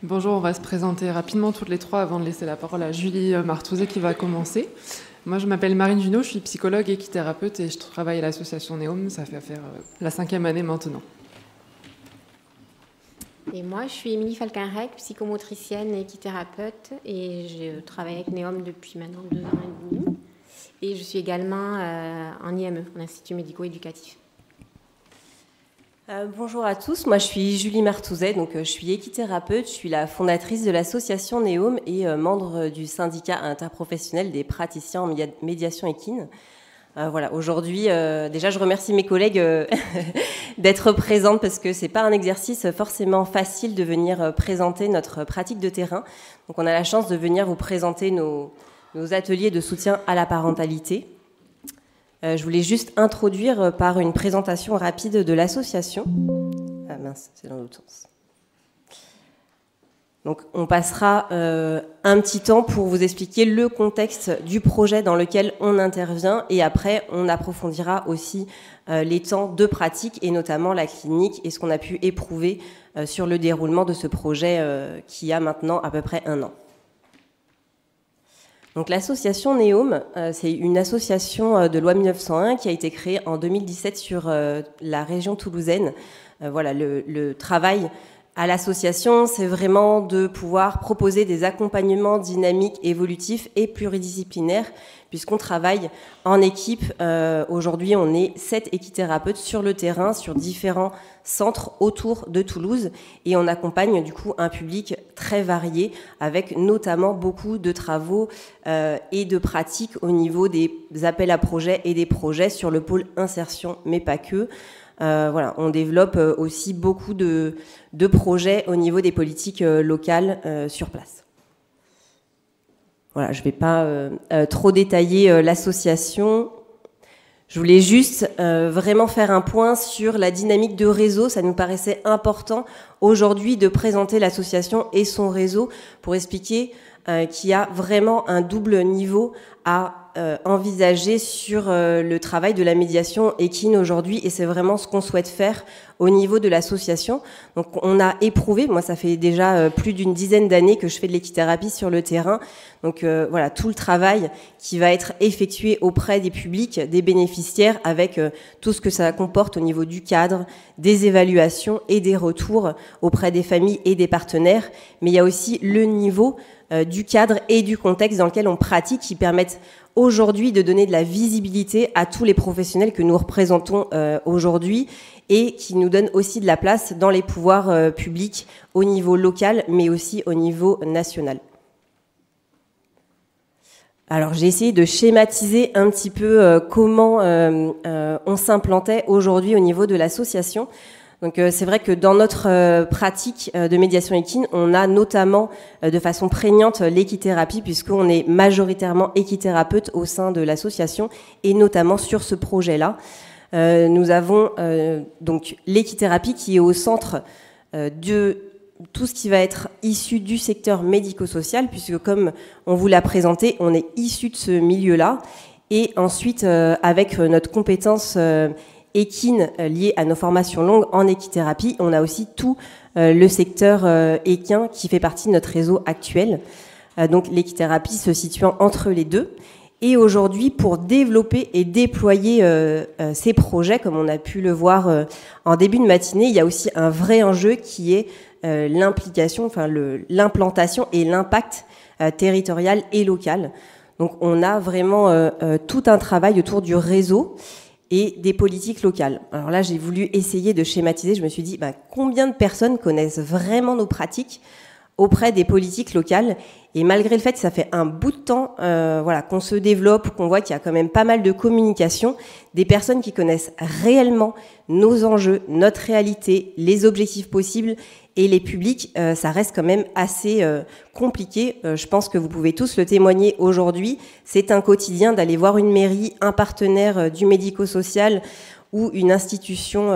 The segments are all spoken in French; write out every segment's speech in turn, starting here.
Bonjour, on va se présenter rapidement toutes les trois avant de laisser la parole à Julie Martouzet qui va commencer. Moi, je m'appelle Marine Junot, je suis psychologue et équithérapeute et je travaille à l'association Neom. Ça fait faire la 5e année maintenant. Et moi, je suis Émilie Falquin-Rec, psychomotricienne et équithérapeute, et je travaille avec Neom depuis maintenant 2 ans et demi. Et je suis également en IME, en Institut médico-éducatif. Bonjour à tous, moi je suis Julie Martouzet, donc je suis équithérapeute, je suis la fondatrice de l'association Neom et membre du syndicat interprofessionnel des praticiens en médiation équine. Voilà, aujourd'hui, déjà je remercie mes collègues d'être présentes parce que c'est pas un exercice forcément facile de venir présenter notre pratique de terrain. Donc on a la chance de venir vous présenter nos ateliers de soutien à la parentalité. Je voulais juste introduire par une présentation rapide de l'association. Ah mince, c'est dans l'autre sens. Donc on passera un petit temps pour vous expliquer le contexte du projet dans lequel on intervient et après on approfondira aussi les temps de pratique et notamment la clinique et ce qu'on a pu éprouver sur le déroulement de ce projet qui a maintenant à peu près 1 an. Donc l'association Neom, c'est une association de loi 1901 qui a été créée en 2017 sur la région toulousaine. Voilà, le travail à l'association, c'est vraiment de pouvoir proposer des accompagnements dynamiques, évolutifs et pluridisciplinaires, puisqu'on travaille en équipe. Aujourd'hui, on est 7 équithérapeutes sur le terrain, sur différents centres autour de Toulouse, et on accompagne du coup un public très varié, avec notamment beaucoup de travaux et de pratiques au niveau des appels à projets et des projets sur le pôle insertion, mais pas que. Voilà, on développe aussi beaucoup de projets au niveau des politiques locales sur place. Voilà, je ne vais pas trop détailler l'association. Je voulais juste vraiment faire un point sur la dynamique de réseau. Ça nous paraissait important aujourd'hui de présenter l'association et son réseau pour expliquer qu'il y a vraiment un double niveau à envisager sur le travail de la médiation équine aujourd'hui, et c'est vraiment ce qu'on souhaite faire au niveau de l'association. Donc on a éprouvé, moi ça fait déjà plus d'une dizaine d'années que je fais de l'équithérapie sur le terrain, donc voilà, tout le travail qui va être effectué auprès des publics, des bénéficiaires, avec tout ce que ça comporte au niveau du cadre, des évaluations et des retours auprès des familles et des partenaires, mais il y a aussi le niveau du cadre et du contexte dans lequel on pratique qui permettent aujourd'hui de donner de la visibilité à tous les professionnels que nous représentons aujourd'hui et qui nous donnent aussi de la place dans les pouvoirs publics au niveau local mais aussi au niveau national. Alors j'ai essayé de schématiser un petit peu comment on s'implantait aujourd'hui au niveau de l'association. Donc c'est vrai que dans notre pratique de médiation équine, on a notamment de façon prégnante l'équithérapie, puisqu'on est majoritairement équithérapeute au sein de l'association et notamment sur ce projet-là. Nous avons donc l'équithérapie qui est au centre de tout ce qui va être issu du secteur médico-social, puisque comme on vous l'a présenté, on est issu de ce milieu-là. Et ensuite, avec notre compétence équine liée à nos formations longues en équithérapie, on a aussi tout le secteur équin qui fait partie de notre réseau actuel. Donc l'équithérapie se situant entre les deux. Et aujourd'hui, pour développer et déployer ces projets, comme on a pu le voir en début de matinée, il y a aussi un vrai enjeu qui est l'implication, enfin l'implantation et l'impact territorial et local. Donc on a vraiment tout un travail autour du réseau et des politiques locales. Alors là, j'ai voulu essayer de schématiser. Je me suis dit, combien de personnes connaissent vraiment nos pratiques auprès des politiques locales? Et malgré le fait que ça fait un bout de temps voilà, qu'on se développe, qu'on voit qu'il y a quand même pas mal de communication, des personnes qui connaissent réellement nos enjeux, notre réalité, les objectifs possibles et les publics, ça reste quand même assez compliqué. Je pense que vous pouvez tous le témoigner aujourd'hui. C'est un quotidien d'aller voir une mairie, un partenaire du médico-social ou une institution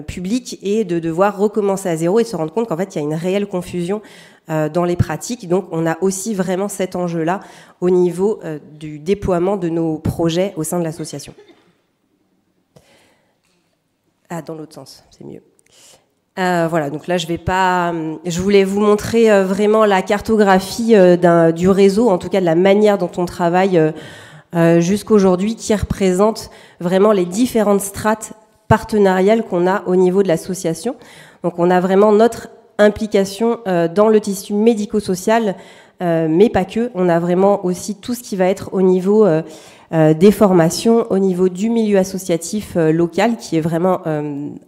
publique et de devoir recommencer à zéro et de se rendre compte qu'en fait, il y a une réelle confusion dans les pratiques. Donc, on a aussi vraiment cet enjeu-là au niveau du déploiement de nos projets au sein de l'association. Ah, dans l'autre sens, c'est mieux. Voilà, donc là je voulais vous montrer vraiment la cartographie du réseau, en tout cas de la manière dont on travaille jusqu'aujourd'hui, qui représente vraiment les différentes strates partenariales qu'on a au niveau de l'association. Donc on a vraiment notre implication dans le tissu médico-social, mais pas que. On a vraiment aussi tout ce qui va être au niveau des formations, au niveau du milieu associatif local, qui est vraiment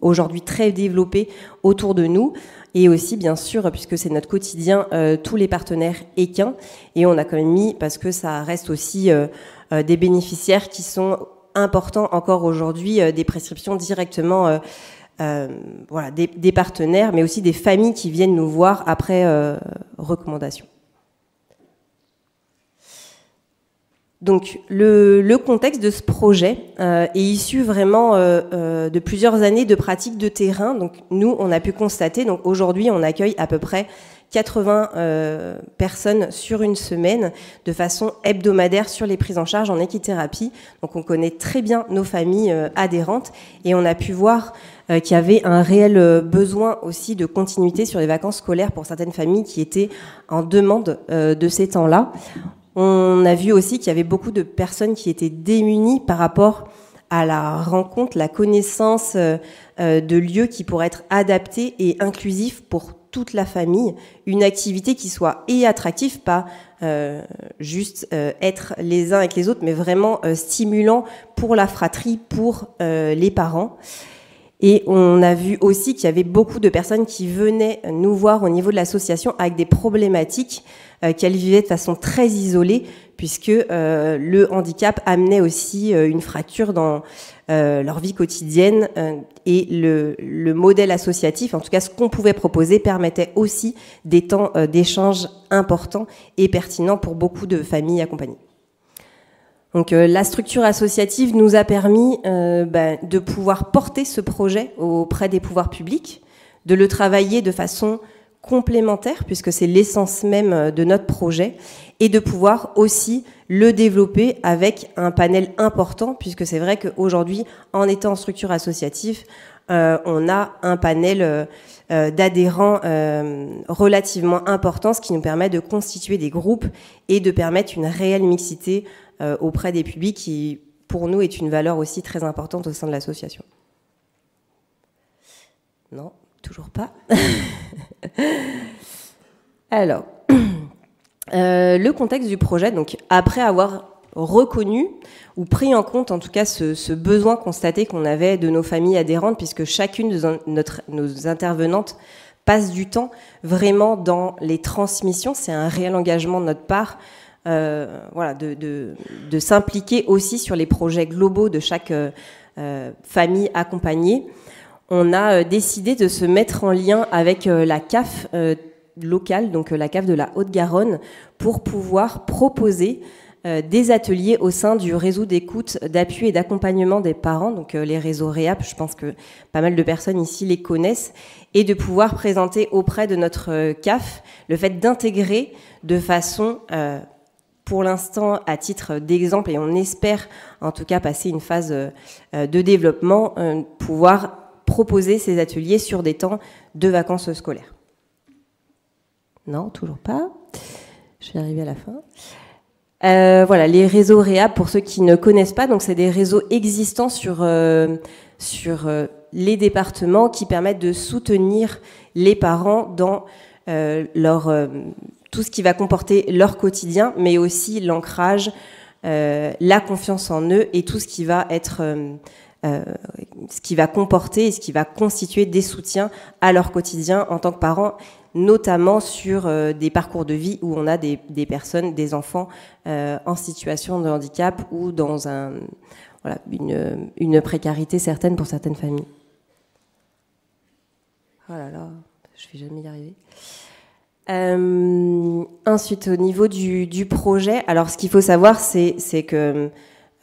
aujourd'hui très développé autour de nous. Et aussi, bien sûr, puisque c'est notre quotidien, tous les partenaires équins. Et on a quand même mis, parce que ça reste aussi des bénéficiaires qui sont importants encore aujourd'hui, des prescriptions directement voilà, des partenaires, mais aussi des familles qui viennent nous voir après recommandation. Donc le contexte de ce projet est issu vraiment de plusieurs années de pratiques de terrain. Donc nous, on a pu constater, donc aujourd'hui, on accueille à peu près 80 personnes sur une semaine de façon hebdomadaire sur les prises en charge en équithérapie. Donc on connaît très bien nos familles adhérentes et on a pu voir qu'il y avait un réel besoin aussi de continuité sur les vacances scolaires pour certaines familles qui étaient en demande de ces temps-là. On a vu aussi qu'il y avait beaucoup de personnes qui étaient démunies par rapport à la rencontre, la connaissance de lieux qui pourraient être adaptés et inclusifs pour toute la famille, une activité qui soit et attractive, pas juste être les uns avec les autres, mais vraiment stimulant pour la fratrie, pour les parents. Et on a vu aussi qu'il y avait beaucoup de personnes qui venaient nous voir au niveau de l'association avec des problématiques qu'elles vivaient de façon très isolée, puisque le handicap amenait aussi une fracture dans leur vie quotidienne et le modèle associatif, en tout cas ce qu'on pouvait proposer, permettait aussi des temps d'échange importants et pertinents pour beaucoup de familles accompagnées. Donc la structure associative nous a permis de pouvoir porter ce projet auprès des pouvoirs publics, de le travailler de façon complémentaire, puisque c'est l'essence même de notre projet, et de pouvoir aussi le développer avec un panel important, puisque c'est vrai qu'aujourd'hui, en étant en structure associative, on a un panel d'adhérents relativement important, ce qui nous permet de constituer des groupes et de permettre une réelle mixité auprès des publics, qui, pour nous, est une valeur aussi très importante au sein de l'association. Non, toujours pas. Alors, le contexte du projet, donc après avoir reconnu ou pris en compte en tout cas ce besoin constaté qu'on avait de nos familles adhérentes, puisque chacune de nos intervenantes passe du temps vraiment dans les transmissions, c'est un réel engagement de notre part, voilà, de s'impliquer aussi sur les projets globaux de chaque famille accompagnée. On a décidé de se mettre en lien avec la CAF locale, donc la CAF de la Haute-Garonne, pour pouvoir proposer des ateliers au sein du réseau d'écoute, d'appui et d'accompagnement des parents, donc les réseaux REAP, je pense que pas mal de personnes ici les connaissent, et de pouvoir présenter auprès de notre CAF le fait d'intégrer de façon, pour l'instant, à titre d'exemple, et on espère en tout cas passer une phase de développement, pouvoir proposer ces ateliers sur des temps de vacances scolaires. Non, toujours pas. Je vais arriver à la fin. Voilà, les réseaux REAP, pour ceux qui ne connaissent pas, donc c'est des réseaux existants sur les départements qui permettent de soutenir les parents dans tout ce qui va comporter leur quotidien, mais aussi l'ancrage, la confiance en eux et tout ce qui va être ce qui va comporter et ce qui va constituer des soutiens à leur quotidien en tant que parents, notamment sur des parcours de vie où on a des personnes, des enfants en situation de handicap ou dans voilà, une précarité certaine pour certaines familles. Oh là là, je vais jamais y arriver. Ensuite, au niveau du projet, alors ce qu'il faut savoir, c'est que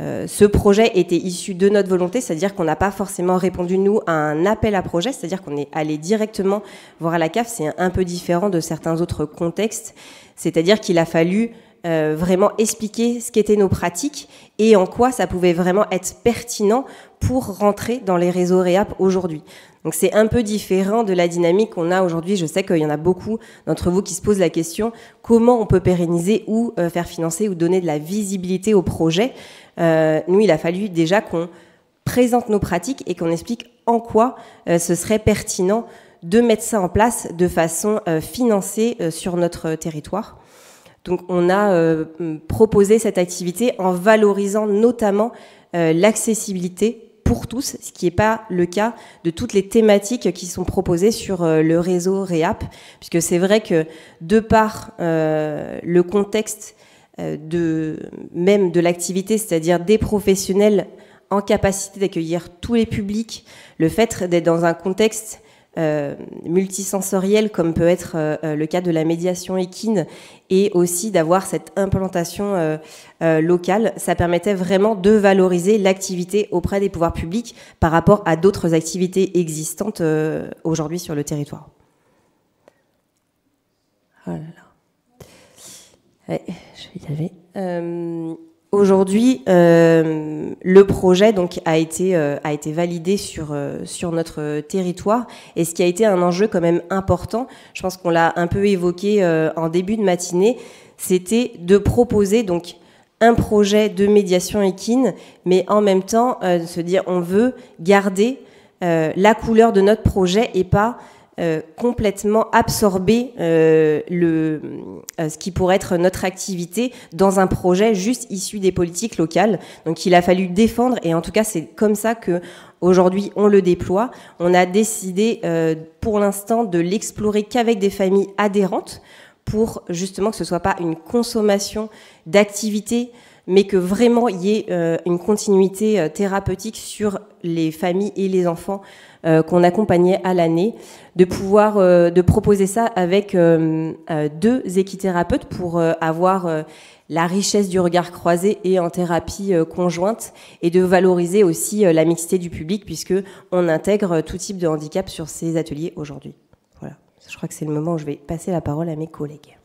ce projet était issu de notre volonté, c'est-à-dire qu'on n'a pas forcément répondu, nous, à un appel à projet, c'est-à-dire qu'on est allé directement voir à la CAF. C'est un peu différent de certains autres contextes, c'est-à-dire qu'il a fallu vraiment expliquer ce qu'étaient nos pratiques et en quoi ça pouvait vraiment être pertinent pour rentrer dans les réseaux REAP aujourd'hui. Donc c'est un peu différent de la dynamique qu'on a aujourd'hui. Je sais qu'il y en a beaucoup d'entre vous qui se posent la question comment on peut pérenniser ou faire financer ou donner de la visibilité au projet. Nous, il a fallu déjà qu'on présente nos pratiques et qu'on explique en quoi ce serait pertinent de mettre ça en place de façon financée sur notre territoire. Donc on a proposé cette activité en valorisant notamment l'accessibilité pour tous, ce qui n'est pas le cas de toutes les thématiques qui sont proposées sur le réseau REAP, puisque c'est vrai que de par le contexte même de l'activité, c'est-à-dire des professionnels en capacité d'accueillir tous les publics, le fait d'être dans un contexte multisensoriel comme peut être le cas de la médiation équine et aussi d'avoir cette implantation locale, ça permettait vraiment de valoriser l'activité auprès des pouvoirs publics par rapport à d'autres activités existantes aujourd'hui sur le territoire. Oh là là. Ouais, je vais y arriver. Aujourd'hui, le projet donc a été validé sur notre territoire, et ce qui a été un enjeu quand même important, je pense qu'on l'a un peu évoqué en début de matinée, c'était de proposer donc un projet de médiation équine, mais en même temps de se dire on veut garder la couleur de notre projet et pas complètement absorber ce qui pourrait être notre activité dans un projet juste issu des politiques locales. Donc il a fallu défendre, et en tout cas c'est comme ça que aujourd'hui on le déploie. On a décidé pour l'instant de l'explorer qu'avec des familles adhérentes pour justement que ce soit pas une consommation d'activités, mais que vraiment il y ait une continuité thérapeutique sur les familles et les enfants qu'on accompagnait à l'année, de pouvoir de proposer ça avec 2 équithérapeutes pour avoir la richesse du regard croisé et en thérapie conjointe, et de valoriser aussi la mixité du public puisque on intègre tout type de handicap sur ces ateliers aujourd'hui. Voilà, je crois que c'est le moment où je vais passer la parole à mes collègues.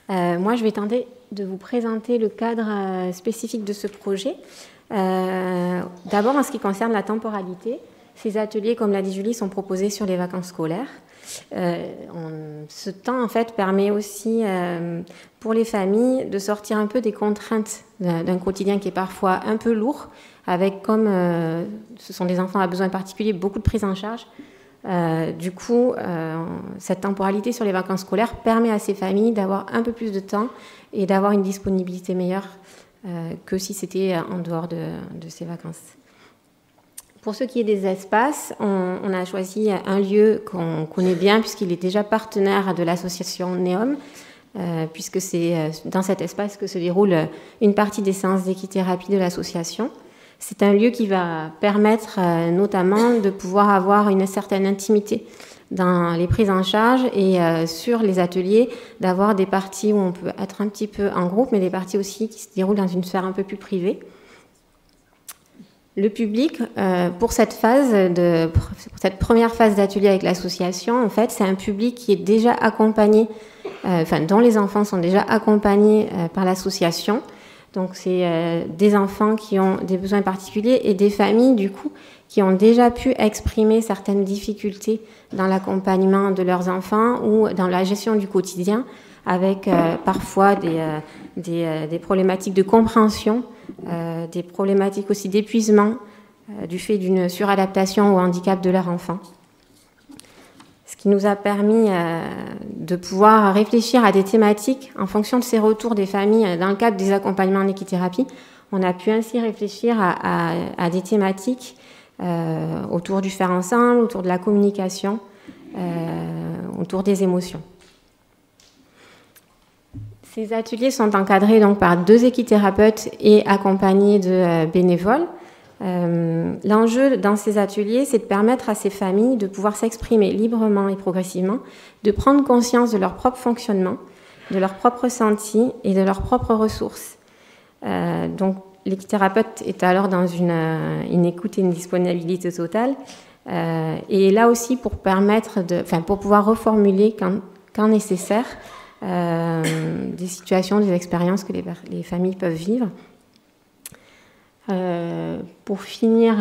Moi, je vais tenter de vous présenter le cadre spécifique de ce projet. D'abord, en ce qui concerne la temporalité, ces ateliers, comme l'a dit Julie, sont proposés sur les vacances scolaires. Ce temps, en fait, permet aussi pour les familles de sortir un peu des contraintes d'un quotidien qui est parfois un peu lourd, avec, comme ce sont des enfants à besoins particuliers, beaucoup de prise en charge. Du coup, cette temporalité sur les vacances scolaires permet à ces familles d'avoir un peu plus de temps et d'avoir une disponibilité meilleure que si c'était en dehors de ces vacances. Pour ce qui est des espaces, on a choisi un lieu qu'on connaît bien puisqu'il est déjà partenaire de l'association NEOM, puisque c'est dans cet espace que se déroule une partie des séances d'équithérapie de l'association. C'est un lieu qui va permettre notamment de pouvoir avoir une certaine intimité dans les prises en charge et sur les ateliers, d'avoir des parties où on peut être un petit peu en groupe, mais des parties aussi qui se déroulent dans une sphère un peu plus privée. Le public, pour cette première phase d'atelier avec l'association, en fait, c'est un public qui est déjà accompagné, dont les enfants sont déjà accompagnés par l'association. Donc, c'est des enfants qui ont des besoins particuliers et des familles, du coup, qui ont déjà pu exprimer certaines difficultés dans l'accompagnement de leurs enfants ou dans la gestion du quotidien, avec parfois des problématiques de compréhension, des problématiques aussi d'épuisement du fait d'une suradaptation au handicap de leur enfant. Ce qui nous a permis de pouvoir réfléchir à des thématiques en fonction de ces retours des familles dans le cadre des accompagnements en équithérapie. On a pu ainsi réfléchir à des thématiques autour du faire ensemble, autour de la communication, autour des émotions. Ces ateliers sont encadrés donc par 2 équithérapeutes et accompagnés de bénévoles. L'enjeu dans ces ateliers, c'est de permettre à ces familles de pouvoir s'exprimer librement et progressivement, de prendre conscience de leur propre fonctionnement, de leurs propres ressentis et de leurs propres ressources. Donc, l'équithérapeute est alors dans une écoute et une disponibilité totale. Et là aussi, pour pouvoir reformuler quand nécessaire des situations, des expériences que les familles peuvent vivre. Pour finir,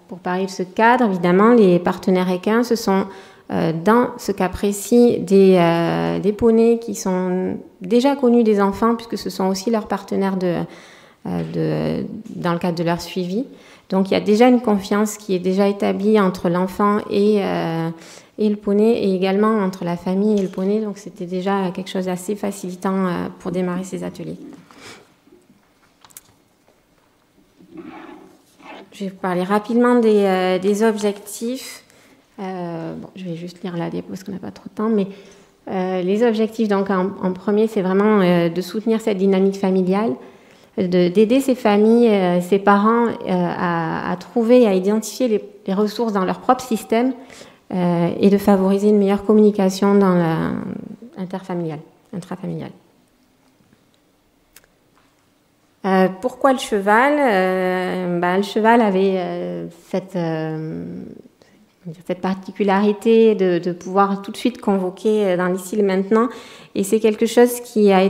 pour parler de ce cadre, évidemment, les partenaires équins, ce sont dans ce cas précis des poneys qui sont déjà connus des enfants, puisque ce sont aussi leurs partenaires dans le cadre de leur suivi. Donc il y a déjà une confiance qui est déjà établie entre l'enfant et le poney, et également entre la famille et le poney. Donc c'était déjà quelque chose d'assez facilitant pour démarrer ces ateliers. Je vais vous parler rapidement des objectifs. Je vais juste lire la diapo parce qu'on n'a pas trop de temps, mais les objectifs, donc en premier, c'est vraiment de soutenir cette dynamique familiale, d'aider ces familles, ces parents à trouver et à identifier les ressources dans leur propre système et de favoriser une meilleure communication dans intrafamiliale. Pourquoi le cheval ? Le cheval avait cette particularité de pouvoir tout de suite convoquer dans l'ici et le maintenant, et c'est quelque chose qui a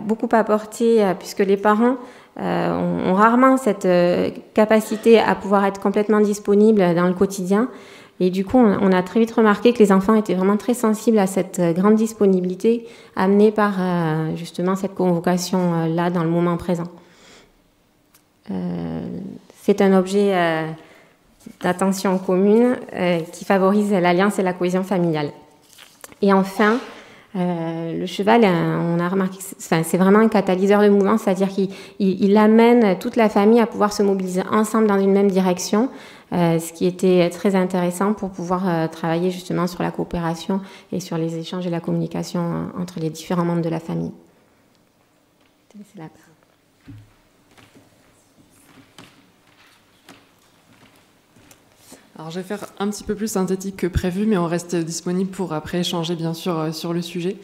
beaucoup apporté, puisque les parents ont rarement cette capacité à pouvoir être complètement disponibles dans le quotidien. Et du coup, on a très vite remarqué que les enfants étaient vraiment très sensibles à cette grande disponibilité amenée par justement cette convocation-là dans le moment présent. C'est un objet d'attention commune qui favorise l'alliance et la cohésion familiale. Et enfin, le cheval, on a remarqué que c'est vraiment un catalyseur de mouvement, c'est-à-dire qu'il amène toute la famille à pouvoir se mobiliser ensemble dans une même direction, ce qui était très intéressant pour pouvoir travailler justement sur la coopération et sur les échanges et la communication entre les différents membres de la famille. C'est la parole. Alors, je vais faire un petit peu plus synthétique que prévu, mais on reste disponible pour après échanger bien sûr sur le sujet.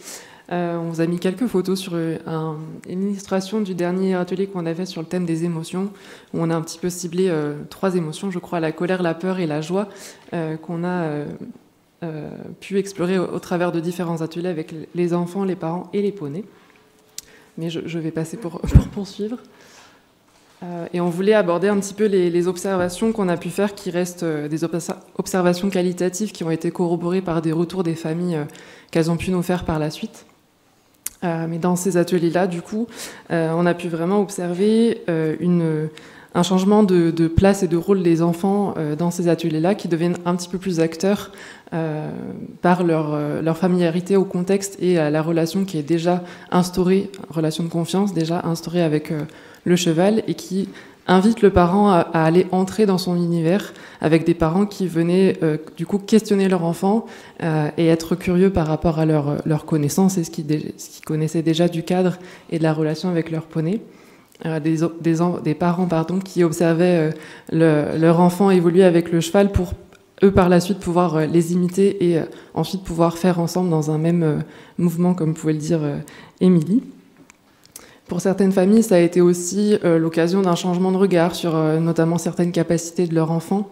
On vous a mis quelques photos sur une illustration du dernier atelier qu'on a fait sur le thème des émotions, où on a un petit peu ciblé 3 émotions, je crois, la colère, la peur et la joie, qu'on a pu explorer au travers de différents ateliers avec les enfants, les parents et les poneys. Mais je vais passer pour poursuivre. Et on voulait aborder un petit peu les observations qu'on a pu faire, qui restent des observations qualitatives qui ont été corroborées par des retours des familles qu'elles ont pu nous faire par la suite. Mais dans ces ateliers-là, du coup, on a pu vraiment observer un changement de place et de rôle des enfants dans ces ateliers-là, qui deviennent un petit peu plus acteurs par leur familiarité au contexte et à la relation qui est déjà instaurée, relation de confiance déjà instaurée avec le cheval, et qui invite le parent à aller entrer dans son univers avec des parents qui venaient du coup questionner leur enfant et être curieux par rapport à leur connaissance et ce qu'ils connaissaient déjà du cadre et de la relation avec leur poney. Des parents qui observaient leur enfant évoluer avec le cheval pour eux par la suite pouvoir les imiter et ensuite pouvoir faire ensemble dans un même mouvement, comme pouvait le dire Émilie. Pour certaines familles, ça a été aussi l'occasion d'un changement de regard sur notamment certaines capacités de leur enfant.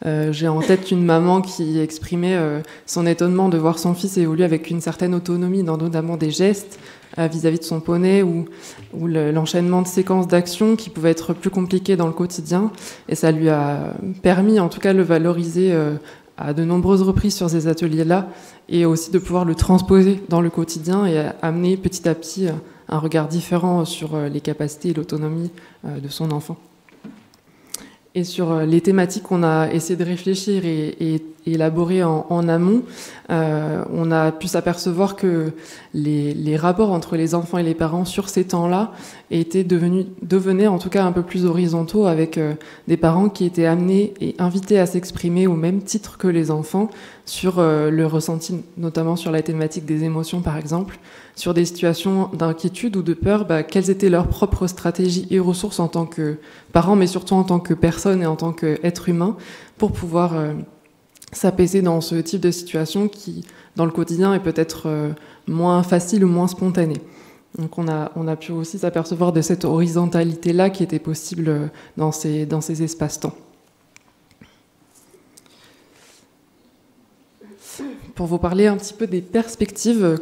J'ai en tête une maman qui exprimait son étonnement de voir son fils évoluer avec une certaine autonomie dans notamment des gestes vis-à-vis de son poney ou l'enchaînement de séquences d'actions qui pouvaient être plus compliquées dans le quotidien. Et ça lui a permis en tout cas de le valoriser à de nombreuses reprises sur ces ateliers-là, et aussi de pouvoir le transposer dans le quotidien et amener petit à petit un regard différent sur les capacités et l'autonomie de son enfant. Et sur les thématiques qu'on a essayé de réfléchir et élaborer en amont, on a pu s'apercevoir que les rapports entre les enfants et les parents sur ces temps-là devenaient en tout cas un peu plus horizontaux, avec des parents qui étaient amenés et invités à s'exprimer au même titre que les enfants sur le ressenti, notamment sur la thématique des émotions par exemple, sur des situations d'inquiétude ou de peur, quelles étaient leurs propres stratégies et ressources en tant que parents, mais surtout en tant que personnes et en tant qu'êtres humains, pour pouvoir s'apaiser dans ce type de situation qui, dans le quotidien, est peut-être moins facile ou moins spontanée. Donc on a pu aussi s'apercevoir de cette horizontalité-là qui était possible dans ces espaces-temps. Pour vous parler un petit peu des perspectives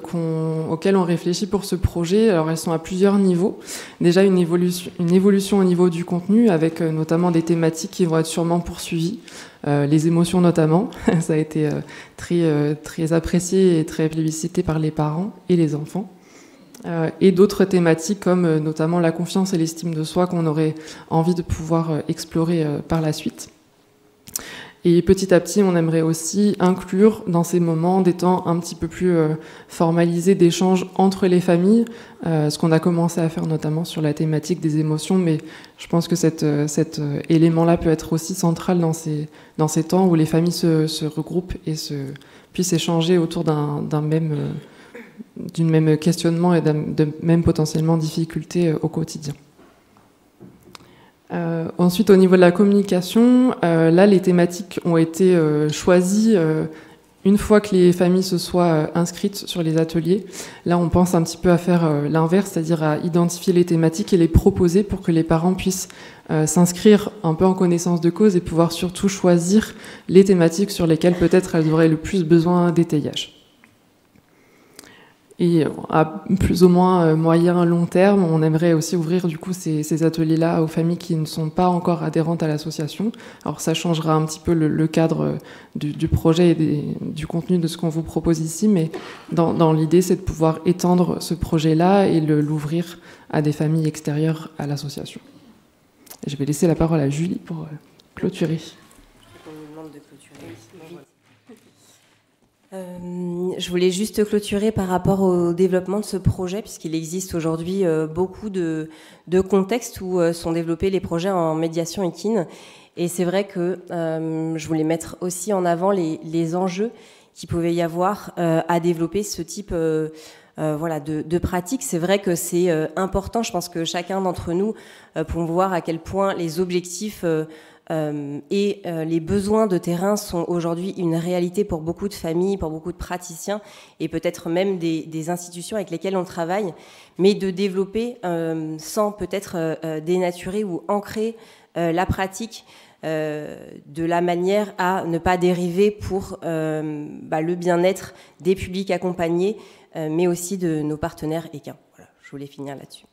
auxquelles on réfléchit pour ce projet, alors elles sont à plusieurs niveaux. Déjà une évolution au niveau du contenu, avec notamment des thématiques qui vont être sûrement poursuivies, les émotions notamment. Ça a été très apprécié et très plébiscité par les parents et les enfants. Et d'autres thématiques comme notamment la confiance et l'estime de soi qu'on aurait envie de pouvoir explorer par la suite. Et petit à petit, on aimerait aussi inclure dans ces moments des temps un petit peu plus formalisés d'échanges entre les familles, ce qu'on a commencé à faire notamment sur la thématique des émotions, mais je pense que cet élément-là peut être aussi central dans ces temps où les familles se regroupent et puissent échanger autour d'une même questionnement et de même potentiellement difficultés au quotidien. Ensuite, au niveau de la communication, là, les thématiques ont été choisies une fois que les familles se soient inscrites sur les ateliers. Là, on pense un petit peu à faire l'inverse, c'est-à-dire à identifier les thématiques et les proposer pour que les parents puissent s'inscrire un peu en connaissance de cause et pouvoir surtout choisir les thématiques sur lesquelles peut-être elles auraient le plus besoin d'étayage. Et à plus ou moins moyen long terme, on aimerait aussi ouvrir du coup ces ateliers-là aux familles qui ne sont pas encore adhérentes à l'association. Alors ça changera un petit peu le cadre du projet et du contenu de ce qu'on vous propose ici, mais dans l'idée, c'est de pouvoir étendre ce projet-là et l'ouvrir à des familles extérieures à l'association. Je vais laisser la parole à Julie pour clôturer. On nous demande de clôturer. Je voulais juste clôturer par rapport au développement de ce projet, puisqu'il existe aujourd'hui beaucoup de contextes où sont développés les projets en médiation équine. Et c'est vrai que je voulais mettre aussi en avant les enjeux qu'il pouvait y avoir à développer ce type de pratique. C'est vrai que c'est important. Je pense que chacun d'entre nous peut voir à quel point les objectifs et les besoins de terrain sont aujourd'hui une réalité pour beaucoup de familles, pour beaucoup de praticiens et peut-être même des institutions avec lesquelles on travaille, mais de développer sans peut-être dénaturer ou ancrer la pratique de la manière à ne pas dériver pour le bien-être des publics accompagnés, mais aussi de nos partenaires équins. Voilà, je voulais finir là-dessus.